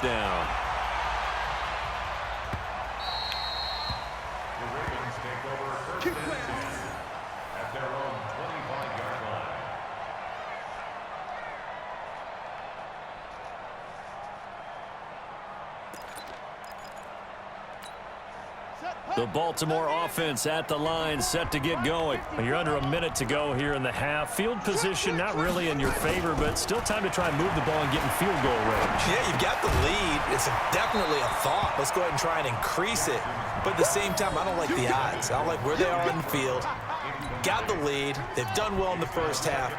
touchdown. The Ravens take over first and 10 at their own 25-yard line. The Baltimore offense at the line, set to get going. You're under a minute to go here in the half. Field position not really in your favor, but still time to try and move the ball and get in field goal range. Yeah, you've got the lead. It's definitely a thought. Let's go ahead and try and increase it. But at the same time, I don't like the odds. I don't like where they are on the field. Got the lead. They've done well in the first half.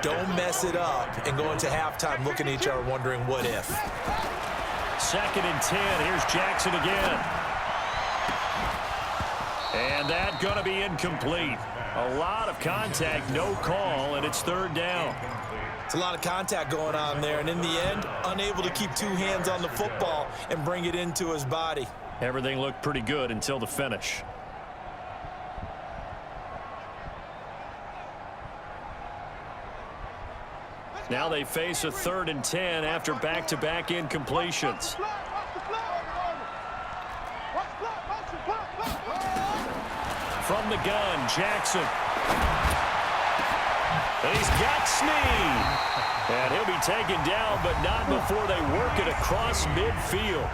Don't mess it up and go into halftime looking at each other wondering what if. 2nd and 10. Here's Jackson again. And that's going to be incomplete. A lot of contact, no call, and it's 3rd down. It's a lot of contact going on there, and in the end, unable to keep 2 hands on the football and bring it into his body. Everything looked pretty good until the finish. Now they face a 3rd and 10 after back-to-back incompletions. From the gun, Jackson. And he's got Snead. And he'll be taken down, but not before they work it across midfield.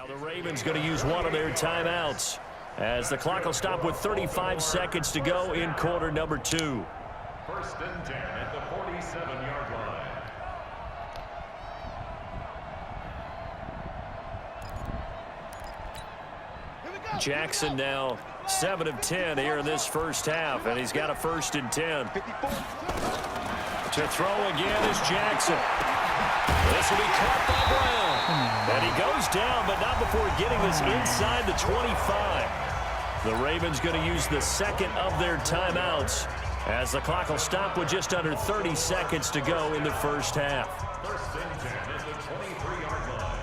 The Ravens going to use one of their timeouts as the clock will stop with 35 seconds to go in quarter number 2. 1st and 10 at the 47-yard line. Jackson now 7 of 10 here in this first half, and he's got a 1st and 10. To throw again is Jackson. This will be caught by Brown. And he goes down, but not before getting this inside the 25. The Ravens going to use the 2nd of their timeouts as the clock will stop with just under 30 seconds to go in the first half. 1st and 10 at the 23-yard line.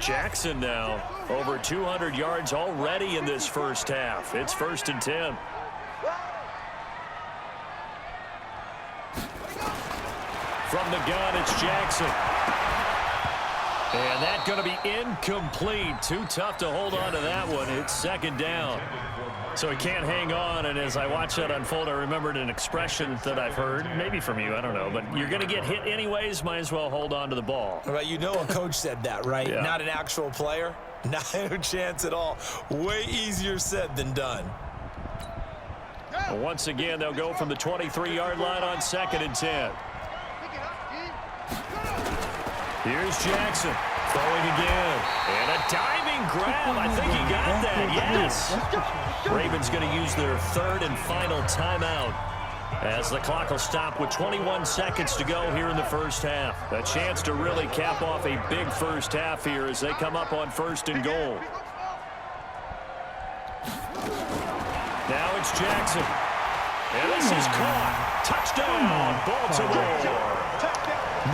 Jackson now over 200 yards already in this first half. It's 1st and 10. From the gun, it's Jackson. And that's going to be incomplete. Too tough to hold on to that one. It's 2nd down. So he can't hang on, and as I watch that unfold, I remembered an expression that I've heard, maybe from you, I don't know, but you're going to get hit anyways, might as well hold on to the ball. Right, you know a coach said that, right? Yeah. Not an actual player. Not a chance at all. Way easier said than done. Well, once again, they'll go from the 23-yard line on 2nd and 10. Here's Jackson throwing again. And a diving grab. I think he got that. Yes. Ravens going to use their 3rd and final timeout as the clock will stop with 21 seconds to go here in the first half. A chance to really cap off a big first half here as they come up on 1st and goal. Now it's Jackson. And this is caught. Touchdown, Baltimore.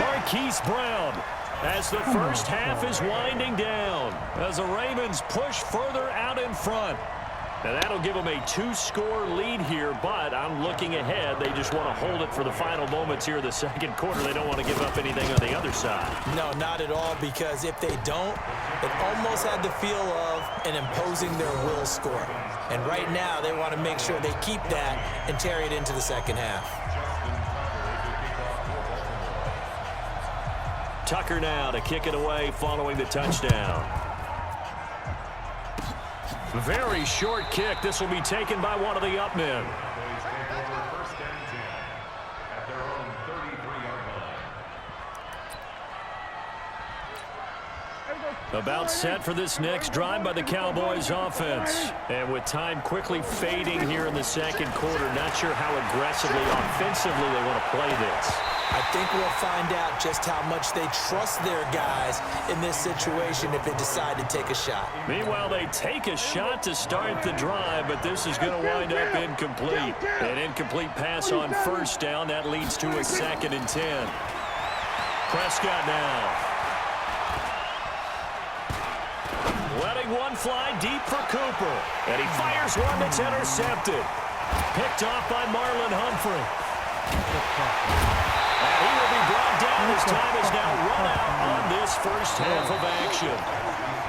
Marquise Brown as the first half is winding down as the Ravens push further out in front. And that'll give them a 2-score lead here, but I'm looking ahead. They just want to hold it for the final moments here in the second quarter. They don't want to give up anything on the other side. No, not at all, because if they don't, it almost had the feel of an imposing their will score. And right now, they want to make sure they keep that and carry it into the second half. Tucker now to kick it away following the touchdown. Very short kick. This will be taken by one of the up men. First and 10 at their own 33-yard line. About set for this next drive by the Cowboys offense. And with time quickly fading here in the second quarter, not sure how aggressively, offensively they want to play this. I think we'll find out just how much they trust their guys in this situation if they decide to take a shot. Meanwhile, they take a shot to start the drive, but this is going to wind up incomplete. An incomplete pass on first down. That leads to a 2nd and 10. Prescott now. Letting one fly deep for Cooper. And he fires one that's intercepted. Picked off by Marlon Humphrey. And he will be brought down as time is now run out on this first half of action.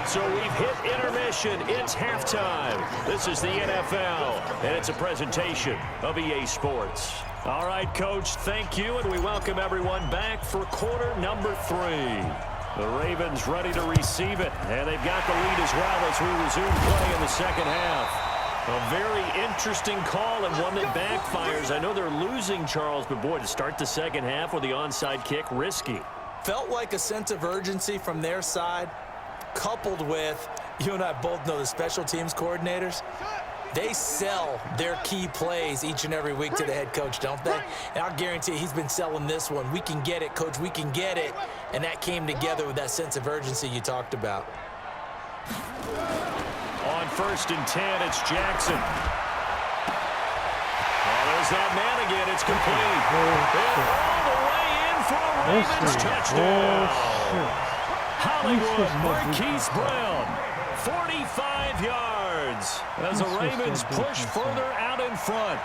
So we've hit intermission. It's halftime. This is the NFL, and it's a presentation of EA Sports. All right, Coach, thank you, and we welcome everyone back for quarter number 3. The Ravens ready to receive it, and they've got the lead as well as we resume play in the second half. A very interesting call and one that backfires. I know they're losing, Charles, but boy, to start the second half with the onside kick, risky. Felt like a sense of urgency from their side, coupled with, you and I both know the special teams coordinators, they sell their key plays each and every week to the head coach, don't they? And I'll guarantee he's been selling this one. We can get it, coach, we can get it. And that came together with that sense of urgency you talked about. On 1st and 10, it's Jackson. Oh, there's that man again. It's complete. And all the way in for a Ravens touchdown. Hollywood Marquise Brown, 45 yards as the Ravens push further out in front.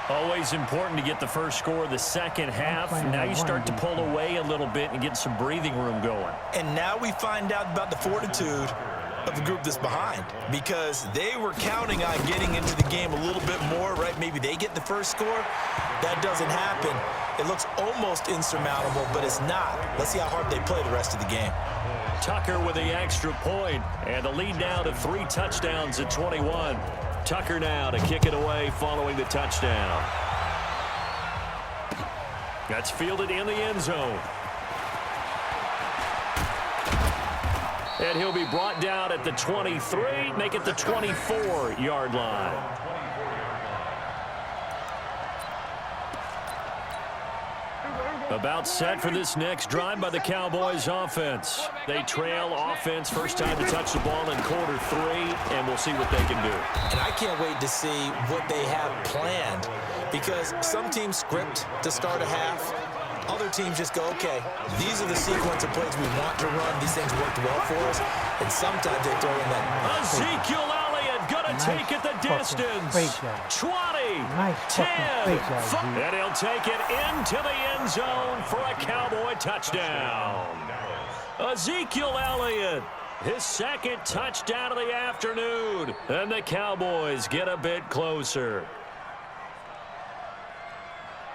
Always important to get the first score of the second half. Now you start to pull away a little bit and get some breathing room going. And now we find out about the fortitude of the group that's behind, because they were counting on getting into the game a little bit more, right? Maybe they get the first score. That doesn't happen. It looks almost insurmountable, but it's not. Let's see how hard they play the rest of the game. Tucker with the extra point, and the lead now to 3 touchdowns at 21. Tucker now to kick it away following the touchdown. That's fielded in the end zone. And he'll be brought down at the 23, make it the 24-yard line. About set for this next drive by the Cowboys offense. They trail offense, first time to touch the ball in quarter 3, and we'll see what they can do. And I can't wait to see what they have planned, because some teams script to start a half. Other teams just go, okay, these are the sequence of plays we want to run. These things worked well for us. And sometimes they throw in that. Ezekiel Elliott going to take it the distance. 20, 10, and he'll take it into the end zone for a Cowboy touchdown. Ezekiel Elliott, his 2nd touchdown of the afternoon. And the Cowboys get a bit closer.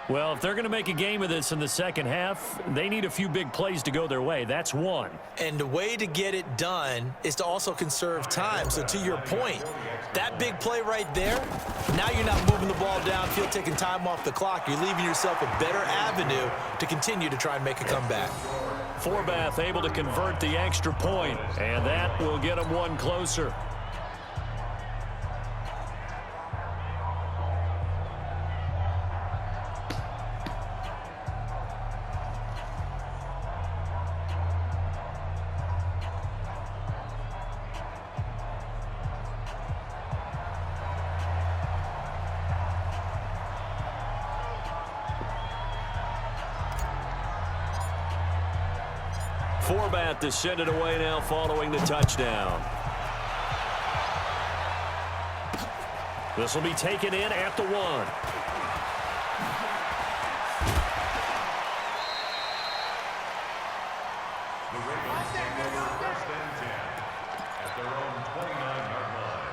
Well, if they're going to make a game of this in the second half, they need a few big plays to go their way. That's one. And the way to get it done is to also conserve time. So to your point, that big play right there, now you're not moving the ball downfield, taking time off the clock. You're leaving yourself a better avenue to continue to try and make a comeback. Forbath able to convert the extra point, and that will get them one closer. Forbath to send it away now following the touchdown. This will be taken in at the 1. The Ravens take over 1st and 10 at their own 29-yard line.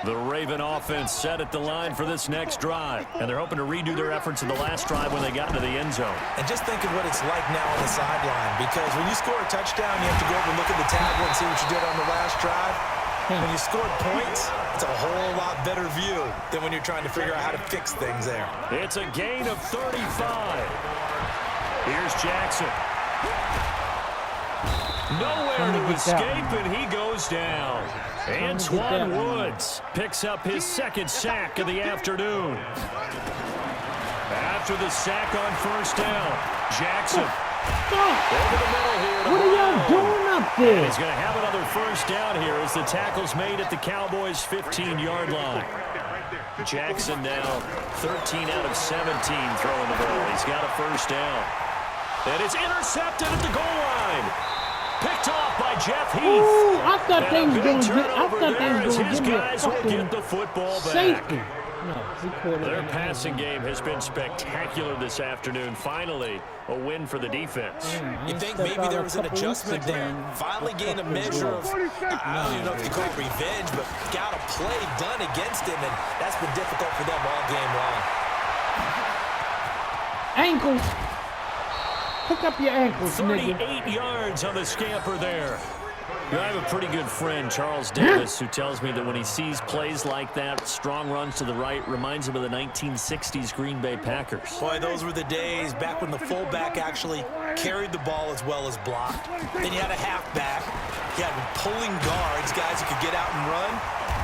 The Raven offense set at the line for this next drive, and they're hoping to redo their efforts in the last drive when they got into the end zone. And just think of what it's like now on the sideline, because when you score a touchdown, you have to go over and look at the tablet and see what you did on the last drive. When you scored points, it's a whole lot better view than when you're trying to figure out how to fix things there. It's a gain of 35. Here's Jackson. Nowhere to escape, and he goes down. Antoine Woods picks up his 2nd sack of the afternoon. After the sack on 1st down, Jackson over the middle here to What are y'all doing up there? He's going to have another 1st down here as the tackle's made at the Cowboys' 15-yard line. Jackson now 13 out of 17 throwing the ball. He's got a 1st down. And it's intercepted at the goal line. Picked off by Jeff Heath. Ooh, I thought they And was a going big to get. I turnover thought they there was as going to his give me a guys will fucking get the football back. safety. No, he caught it. Their passing game has been spectacular this afternoon. Finally, a win for the defense. You think maybe there was an adjustment there? Finally gained a measure of, I don't even know if you call it revenge, but got a play done against him, and that's been difficult for them all game long. Ankles. Pick up your ankles, 38 nigga. yards on the scamper there. You know, I have a pretty good friend, Charles Davis, who tells me that when he sees plays like that, strong runs to the right, reminds him of the 1960s Green Bay Packers. Boy, those were the days back when the fullback actually carried the ball as well as blocked. Then you had a halfback. You had pulling guards, guys who could get out and run.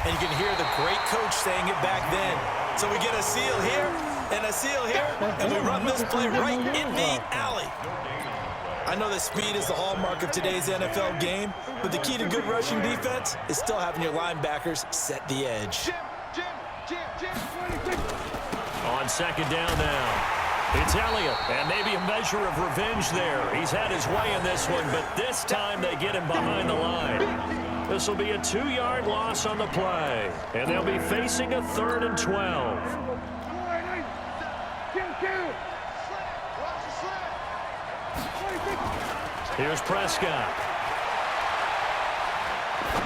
And you can hear the great coach saying it back then. So we get a seal here and a seal here, and we run this play right in the alley. I know that speed is the hallmark of today's NFL game, but the key to good rushing defense is still having your linebackers set the edge. On 2nd down now, it's Elliott, and maybe a measure of revenge there. He's had his way in this one, but this time they get him behind the line. This will be a 2-yard loss on the play, and they'll be facing a 3rd and 12. Here's Prescott.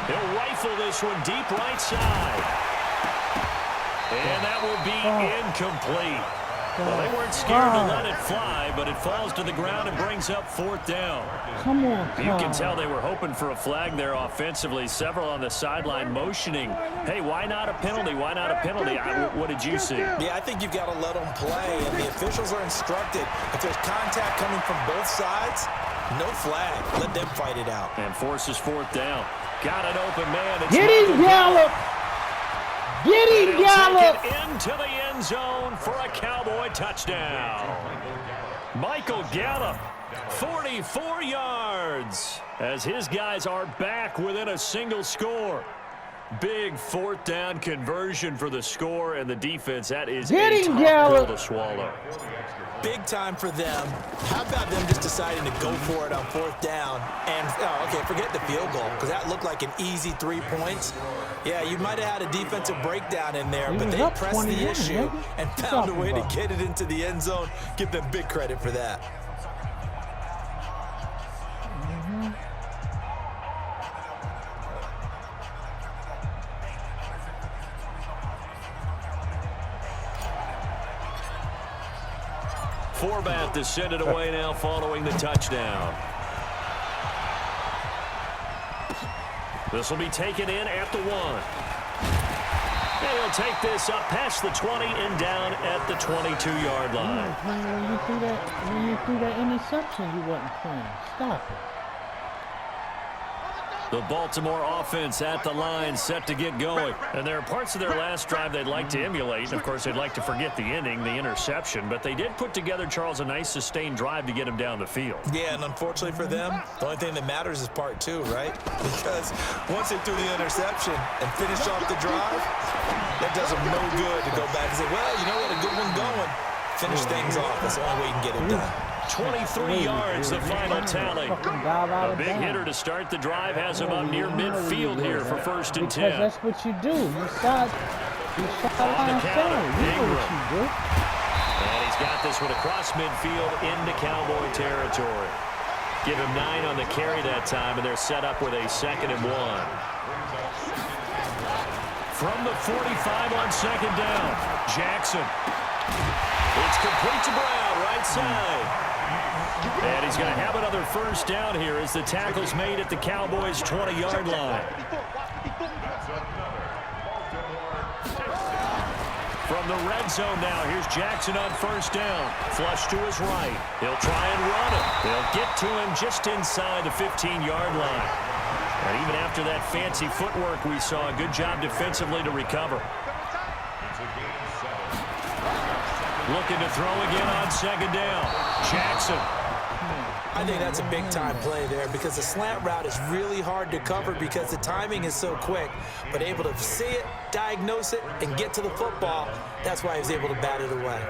He'll rifle this one deep right side. And that will be incomplete. Well, they weren't scared to let it fly, but it falls to the ground and brings up 4th down. Come on, You can tell they were hoping for a flag there offensively. Several on the sideline motioning, hey, why not a penalty? Why not a penalty? What did you see? Yeah, I think you've got to let them play, and the officials are instructed. If there's contact coming from both sides, no flag. Let them fight it out. And forces 4th down. Got an open man. It's Get him, Gallup. Get him, Gallup. Take it into the end zone for a Cowboy touchdown. Michael Gallup, 44 yards, as his guys are back within a single score. Big 4th down conversion for the score, and the defense, that is a tough pill to swallow. Big time for them. How about them just deciding to go for it on 4th down? And, okay, forget the field goal, because that looked like an easy 3 points. Yeah, you might have had a defensive breakdown in there, but they pressed the issue and found a way to get it into the end zone. Give them big credit for that. Forbath to send it away now following the touchdown. This will be taken in at the 1. And he'll take this up past the 20 and down at the 22-yard line. When you threw that interception, you wasn't playing. Stop it. The Baltimore offense at the line, set to get going. And there are parts of their last drive they'd like to emulate. And, of course, they'd like to forget the ending, the interception. But they did put together, Charles, a nice sustained drive to get him down the field. Yeah, and unfortunately for them, the only thing that matters is part 2, right? Because once they threw the interception and finished off the drive, that does them no good to go back and say, well, you know what, a good one going. Finish things off. That's the only way you can get it done. 23 yards, the final tally. A big hitter to start the drive has him up near midfield here for 1st and 10. Because that's what you do. You shot On the line counter, down. You know what you do. And he's got this one across midfield into Cowboy territory. Give him 9 on the carry that time, and they're set up with a 2nd and 1. From the 45 on 2nd down, Jackson. It's complete to Brown, right side. And he's going to have another 1st down here as the tackle's made at the Cowboys' 20-yard line. From the red zone now, here's Jackson on 1st down. Flush to his right. He'll try and run it. They'll get to him just inside the 15-yard line. And even after that fancy footwork we saw, a good job defensively to recover. Looking to throw again on 2nd down. Jackson. I think that's a big-time play there because the slant route is really hard to cover because the timing is so quick. But able to see it, diagnose it, and get to the football, that's why he was able to bat it away.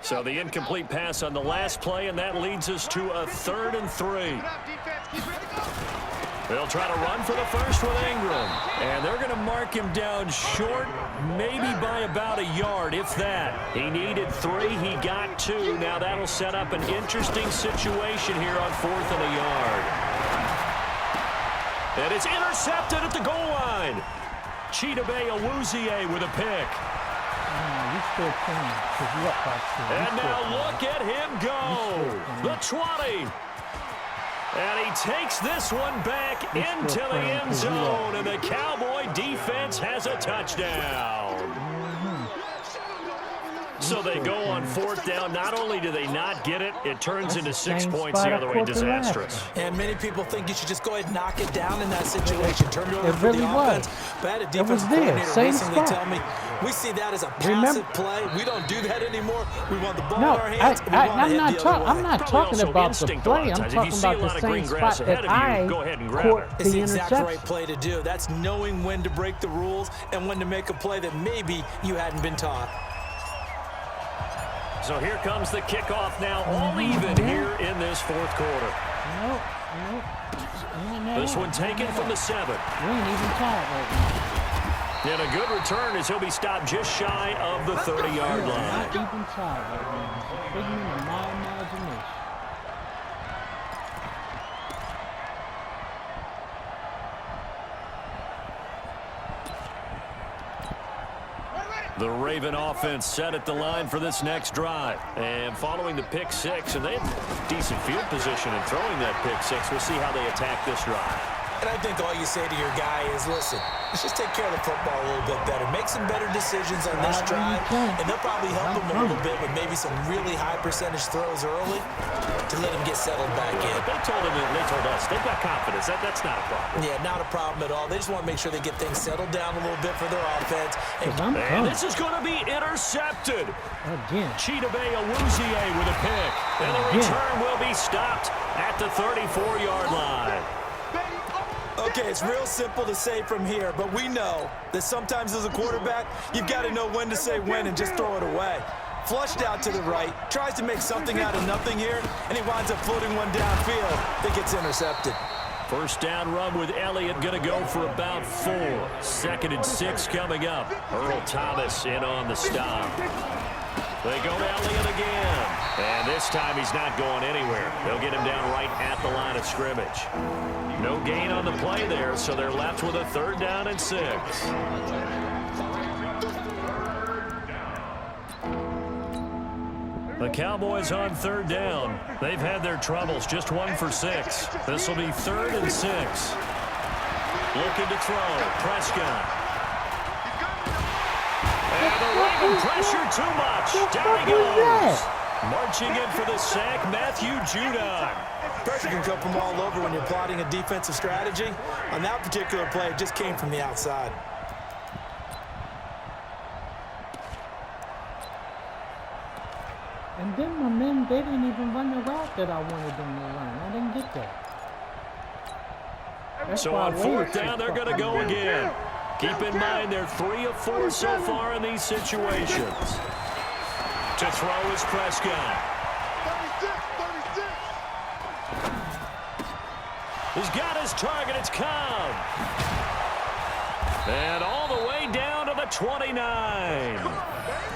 So the incomplete pass on the last play, and that leads us to a 3rd and 3. They'll try to run for the 1st with Ingram. And they're going to mark him down short, maybe by about a yard, if that. He needed 3. He got 2. Now that'll set up an interesting situation here on 4th and a yard. And it's intercepted at the goal line. Chidobe Awuzie with a pick. And now look at him go. The 20. And he takes this one back into the end zone. And the Cowboy defense has a touchdown. So they go on 4th down. Not only do they not get it, it turns into 6 points the other way. Disastrous. And many people think you should just go ahead and knock it down in that situation. Turn it over for the offense. But I had a defensive coordinator recently tell me, we see that as a passive play. We don't do that anymore. We want the ball in our hands. I'm not talking about the play. I'm talking about the same spot that I caught the interception. It's the exact right play to do. That's knowing when to break the rules and when to make a play that maybe you hadn't been taught. So here comes the kickoff now, all even here in this 4th quarter. This one taken from the 7. We ain't even tied right now. And a good return as he'll be stopped just shy of the 30-yard line. Not even tied right now. It's a figment of my imagination. The Raven offense set at the line for this next drive. And following the pick 6, and they have decent field position in throwing that pick 6. We'll see how they attack this drive. And I think all you say to your guy is, listen, let's just take care of the football a little bit better. Make some better decisions on this drive, and they'll probably help him a little bit with maybe some really high percentage throws early to let him get settled back in. They told us they've got confidence. That's not a problem. Yeah, not a problem at all. They just want to make sure they get things settled down a little bit for their offense. And this is going to be intercepted. Again. Chidobe Awuzie with a pick. And the return will be stopped at the 34-yard line. Okay, it's real simple to say from here, but we know that sometimes as a quarterback, you've got to know when to say when and just throw it away. Flushed out to the right, tries to make something out of nothing here, and he winds up floating one downfield that gets intercepted. First down run with Elliott going to go for about 4. 2nd and 6 coming up. Earl Thomas in on the stop. They go to Elliott again. And this time he's not going anywhere. They'll get him down right at the line of scrimmage. No gain on the play there, so they're left with a 3rd down and 6. The Cowboys on 3rd down. They've had their troubles, just 1 for 6. This will be 3rd and 6. Looking to throw, Prescott. And the Raven pressure too much. Down he goes. Marching in for the sack, Matthew Judon. Pressure can come from all over when you're plotting a defensive strategy. On that particular play, it just came from the outside. And then my men, they didn't even run the route that I wanted them to run. I didn't get that. So on 4th down, they're going to go again. Keep in mind, they're 3 of 4 so far in these situations. To throw is Prescott. 36. He's got his target. It's Cobb. And all the way down to the 29.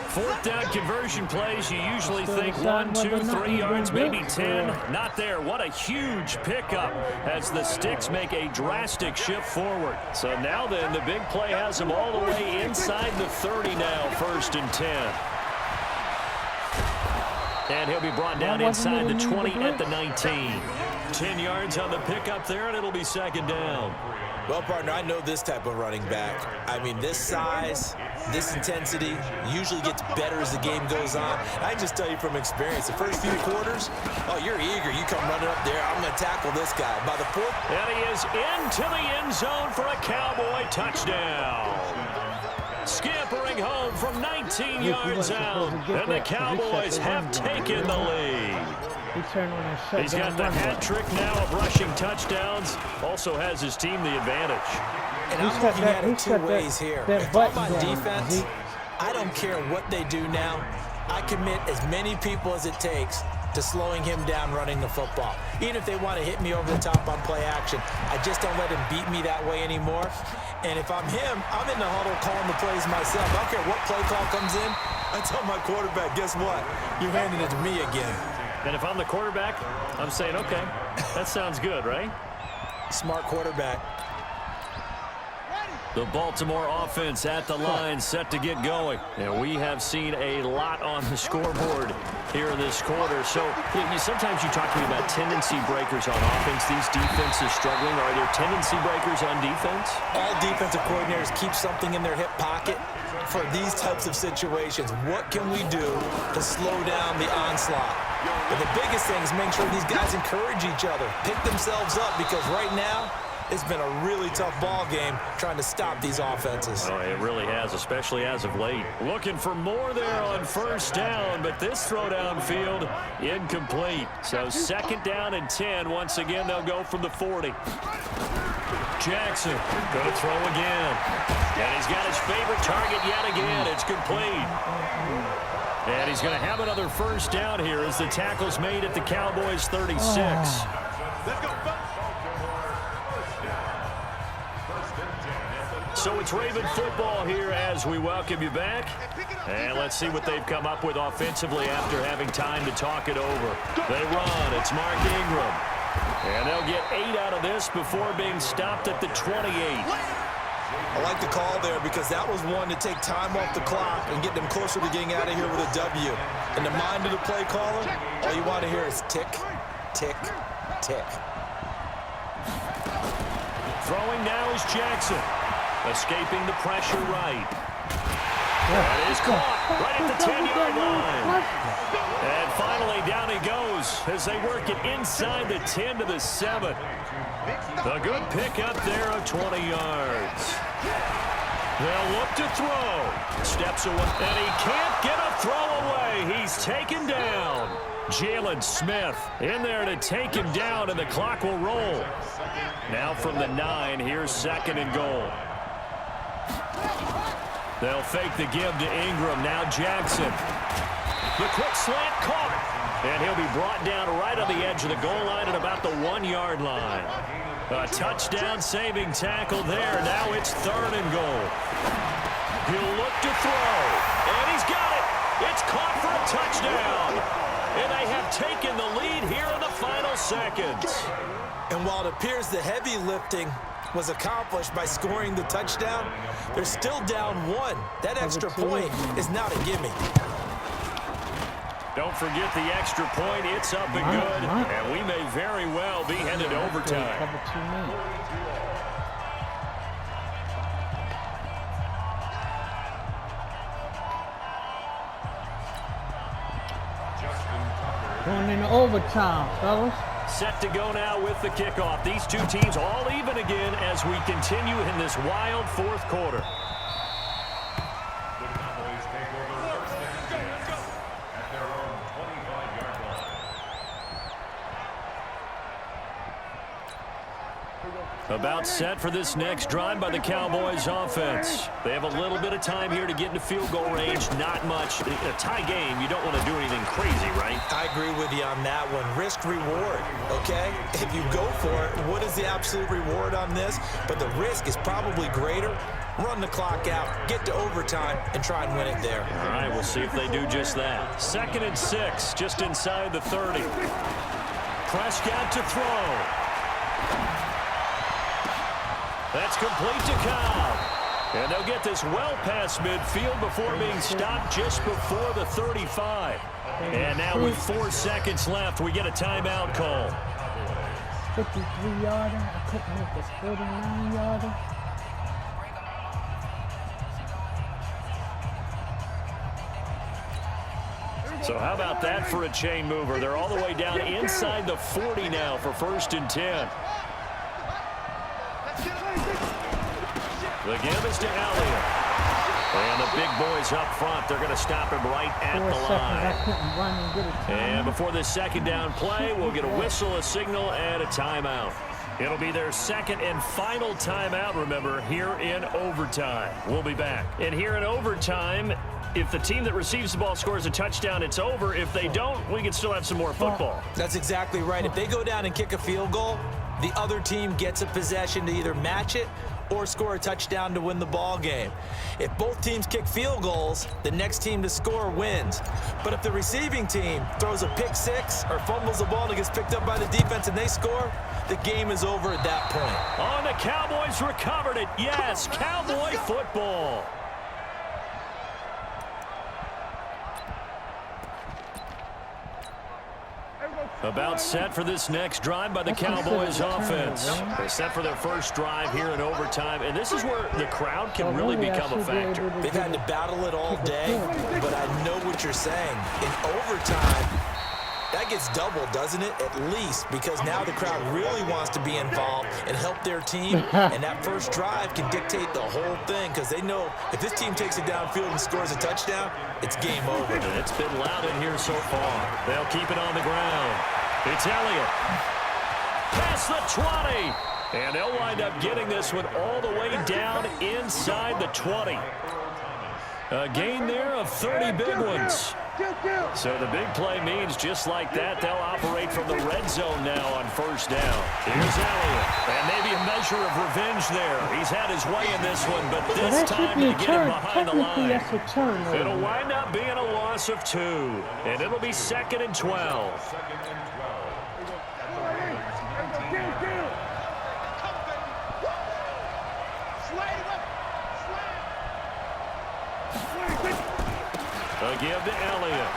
4th down conversion plays, you usually think 1, 2, 3 yards, maybe 10. Not there. What a huge pickup as the Sticks make a drastic shift forward. So now then, the big play has them all the way inside the 30 now, 1st and 10. And he'll be brought down inside the 20 at the 19. 10 yards on the pickup there, and it'll be 2nd down. Well, partner, I know this type of running back. I mean, this size, this intensity usually gets better as the game goes on. I can just tell you from experience, the first few quarters, oh, you're eager. You come running up there, I'm going to tackle this guy. By the 4th, and he is into the end zone for a Cowboy touchdown. Scampering home from 19 yards out, and the Cowboys have taken the lead. He's got the hat trick now of rushing touchdowns. Also has his team the advantage. And I'm looking at it 2 ways here. If I'm on defense, I don't care what they do now. I commit as many people as it takes to slowing him down running the football. Even if they want to hit me over the top on play action, I just don't let him beat me that way anymore. And if I'm him, I'm in the huddle calling the plays myself. I don't care what play call comes in. I tell my quarterback, guess what? You're handing it to me again. And if I'm the quarterback, I'm saying, okay, that sounds good, right? Smart quarterback. The Baltimore offense at the line, set to get going. And we have seen a lot on the scoreboard here in this quarter. So sometimes you talk to me about tendency breakers on offense. These defenses struggling. Are there tendency breakers on defense? All defensive coordinators keep something in their hip pocket for these types of situations. What can we do to slow down the onslaught? And the biggest thing is make sure these guys encourage each other, pick themselves up, because right now, it's been a really tough ball game trying to stop these offenses. Oh, it really has, especially as of late. Looking for more there on 1st down, but this throw downfield incomplete. So 2nd down and 10. Once again, they'll go from the 40. Jackson going to throw again. And he's got his favorite target yet again. It's complete. And he's going to have another 1st down here as the tackle's made at the Cowboys' 36. Let's go. So it's Raven football here as we welcome you back. And let's see what they've come up with offensively after having time to talk it over. They run. It's Mark Ingram. And they'll get 8 out of this before being stopped at the 28. I like the call there because that was one to take time off the clock and get them closer to getting out of here with a W. In the mind of the play caller, all you want to hear is tick, tick, tick. Throwing now is Jackson. Escaping the pressure right. That is caught right at the 10-yard line. And finally down he goes as they work it inside the 10 to the 7. A good pickup there of 20 yards. They'll look to throw. Steps away, and he can't get a throw away. He's taken down. Jalen Smith in there to take him down, and the clock will roll. Now from the 9, here's 2nd and goal. They'll fake the give to Ingram. Now Jackson. The quick slant caught. And he'll be brought down right on the edge of the goal line at about the 1-yard line. A touchdown-saving tackle there. Now it's 3rd and goal. He'll look to throw. And he's got it. It's caught for a touchdown. And they have taken the lead here in the final seconds. And while it appears the heavy lifting was accomplished by scoring the touchdown, they're still down 1. That extra point is not a gimme. Don't forget the extra point. It's up and good. And we may very well be headed to overtime. Going into overtime, fellas. Set to go now with the kickoff. These two teams all even again as we continue in this wild 4th quarter. The Cowboys take over 1st and 10 at their own 25-yard line. About set for this next drive by the Cowboys offense. They have a little bit of time here to get into field goal range. Not much. In a tie game, you don't want to do anything crazy, right? I agree with you on that one. Risk reward, okay? If you go for it, what is the absolute reward on this? But the risk is probably greater. Run the clock out, get to overtime, and try and win it there. All right, we'll see if they do just that. 2nd and 6, just inside the 30. Prescott to throw. That's complete to Cobb. And they'll get this well past midfield before being stopped just before the 35. And now with 4 seconds left, we get a timeout call. 53-yarder. I couldn't make this 49-yarder. So how about that for a chain mover? They're all the way down inside the 40 now for 1st and 10. The give is to Elliott. And the big boys up front, they're going to stop him right at the line. And before this 2nd down play, we'll get a whistle, a signal, and a timeout. It'll be their 2nd and final timeout, remember, here in overtime. We'll be back. And here in overtime, if the team that receives the ball scores a touchdown, it's over. If they don't, we can still have some more football. That's exactly right. If they go down and kick a field goal, the other team gets a possession to either match it or score a touchdown to win the ball game. If both teams kick field goals, the next team to score wins. But if the receiving team throws a pick 6 or fumbles the ball and it gets picked up by the defense and they score, the game is over at that point. Oh, the Cowboys recovered it. Yes, Cowboy football. About set for this next drive by the Cowboys offense. They're set for their first drive here in overtime, and this is where the crowd can really become a factor. They've had to battle it all day, but I know what you're saying. In overtime, that gets doubled, doesn't it? At least, because now the crowd really wants to be involved and help their team, and that first drive can dictate the whole thing because they know if this team takes it downfield and scores a touchdown, it's game over. And it's been loud in here so far. They'll keep it on the ground. It's Elliott. Past the 20. And they'll wind up getting this one all the way down inside the 20. A gain there of 30 big ones. So the big play means just like that, they'll operate from the red zone now on 1st down. Here's Elliott. And maybe a measure of revenge there. He's had his way in this one, but this time to get him behind the line. It'll wind up being a loss of 2. And it'll be 2nd and 12. A give to Elliott.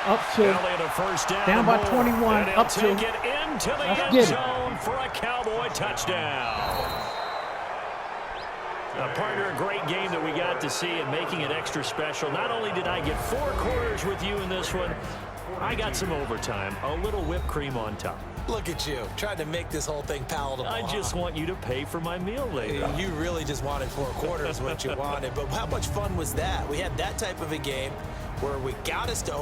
Up to. Elliott a first down by 21. Up to. Take it into the end zone for a Cowboy touchdown. Partner, a great game that we got to see and making it extra special. Not only did I get 4 quarters with you in this one, I got some overtime. A little whipped cream on top. Look at you, trying to make this whole thing palatable. I just want you to pay for my meal later. You really just wanted 4 quarters what you wanted. But how much fun was that? We had that type of a game where we got us to